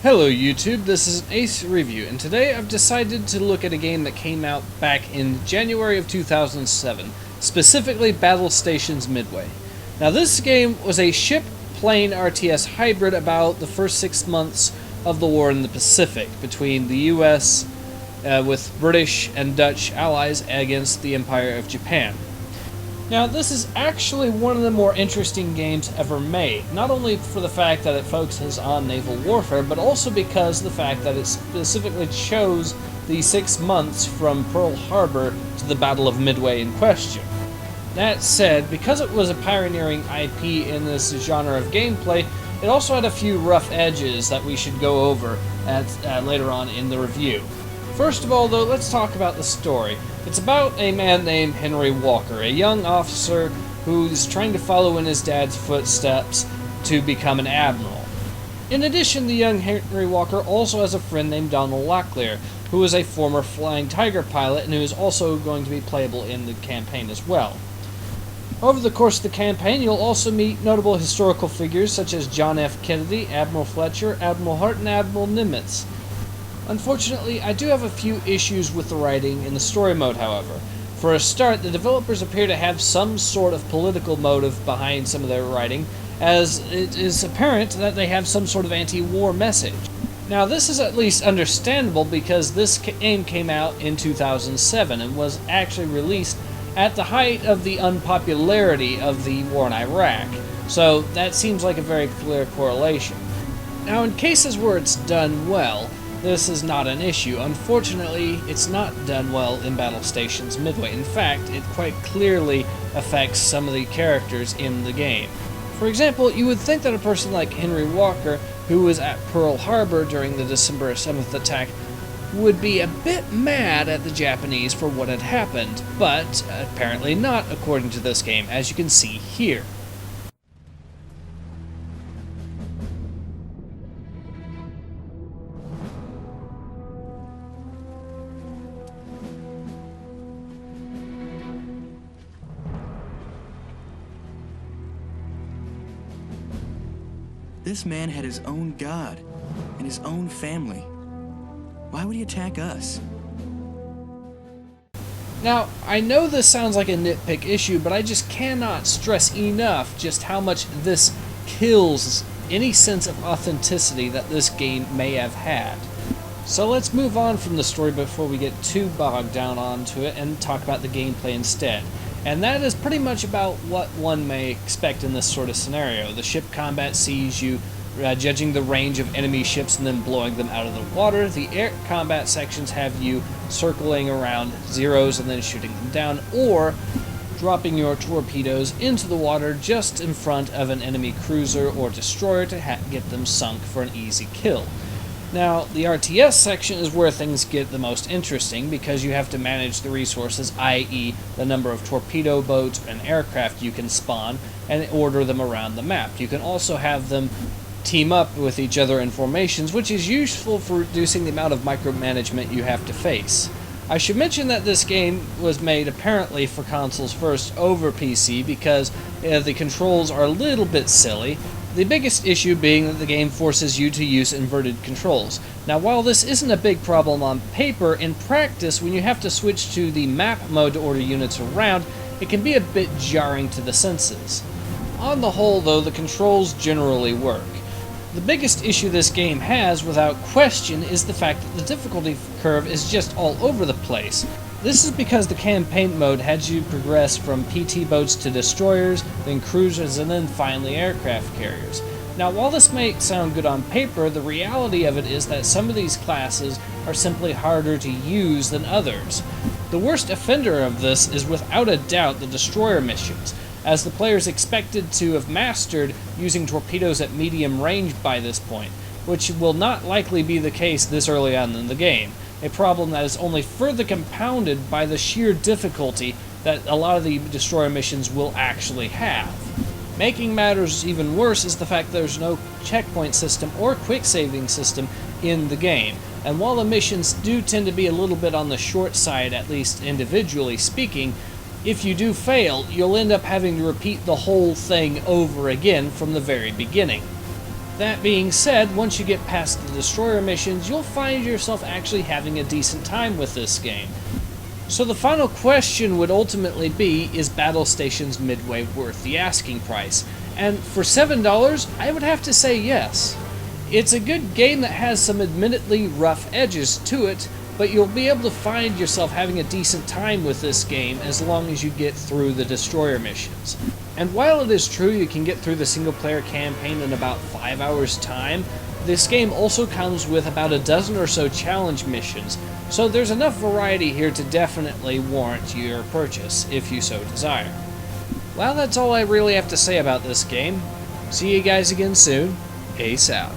Hello YouTube, this is an Ace Review, and today I've decided to look at a game that came out back in January of 2007, specifically Battlestations Midway. Now this game was a ship-plane RTS hybrid about the first 6 months of the war in the Pacific between the US with British and Dutch allies against the Empire of Japan. Now, this is actually one of the more interesting games ever made, not only for the fact that it focuses on naval warfare, but also because of the fact that it specifically chose the 6 months from Pearl Harbor to the Battle of Midway in question. That said, because it was a pioneering IP in this genre of gameplay, it also had a few rough edges that we should go over later on in the review. First of all, though, let's talk about the story. It's about a man named Henry Walker, a young officer who's trying to follow in his dad's footsteps to become an admiral. In addition, the young Henry Walker also has a friend named Donald Locklear, who is a former Flying Tiger pilot and who is also going to be playable in the campaign as well. Over the course of the campaign, you'll also meet notable historical figures such as John F. Kennedy, Admiral Fletcher, Admiral Hart, and Admiral Nimitz. Unfortunately, I do have a few issues with the writing in the story mode, however. For a start, the developers appear to have some sort of political motive behind some of their writing, as it is apparent that they have some sort of anti-war message. Now, this is at least understandable because this game came out in 2007 and was actually released at the height of the unpopularity of the war in Iraq, so that seems like a very clear correlation. Now, in cases where it's done well, this is not an issue. Unfortunately, it's not done well in Battlestations Midway. In fact, it quite clearly affects some of the characters in the game. For example, you would think that a person like Henry Walker, who was at Pearl Harbor during the December 7th attack, would be a bit mad at the Japanese for what had happened, but apparently not according to this game, as you can see here. This man had his own god and his own family. Why would he attack us? Now, I know this sounds like a nitpick issue, but I just cannot stress enough just how much this kills any sense of authenticity that this game may have had. So let's move on from the story before we get too bogged down onto it and talk about the gameplay instead. And that is pretty much about what one may expect in this sort of scenario. The ship combat sees you judging the range of enemy ships and then blowing them out of the water. The air combat sections have you circling around zeros and then shooting them down, or dropping your torpedoes into the water just in front of an enemy cruiser or destroyer to get them sunk for an easy kill. Now, the RTS section is where things get the most interesting because you have to manage the resources, i.e. the number of torpedo boats and aircraft you can spawn, and order them around the map. You can also have them team up with each other in formations, which is useful for reducing the amount of micromanagement you have to face. I should mention that this game was made apparently for consoles first over PC because the controls are a little bit silly. The biggest issue being that the game forces you to use inverted controls. Now, while this isn't a big problem on paper, in practice, when you have to switch to the map mode to order units around, it can be a bit jarring to the senses. On the whole, though, the controls generally work. The biggest issue this game has, without question, is the fact that the difficulty curve is just all over the place. This is because the campaign mode had you progress from PT boats to destroyers, then cruisers, and then finally aircraft carriers. Now, while this may sound good on paper, the reality of it is that some of these classes are simply harder to use than others. The worst offender of this is without a doubt the destroyer missions, as the player is expected to have mastered using torpedoes at medium range by this point, which will not likely be the case this early on in the game. A problem that is only further compounded by the sheer difficulty that a lot of the destroyer missions will actually have. Making matters even worse is the fact that there's no checkpoint system or quick saving system in the game, and while the missions do tend to be a little bit on the short side, at least individually speaking, if you do fail, you'll end up having to repeat the whole thing over again from the very beginning. That being said, once you get past the destroyer missions, you'll find yourself actually having a decent time with this game. So the final question would ultimately be, is Battlestations Midway worth the asking price? And for $7, I would have to say yes. It's a good game that has some admittedly rough edges to it, but you'll be able to find yourself having a decent time with this game as long as you get through the destroyer missions. And while it is true you can get through the single player campaign in about 5 hours time, this game also comes with about a dozen or so challenge missions, so there's enough variety here to definitely warrant your purchase if you so desire. Well, that's all I really have to say about this game. See you guys again soon. Ace out.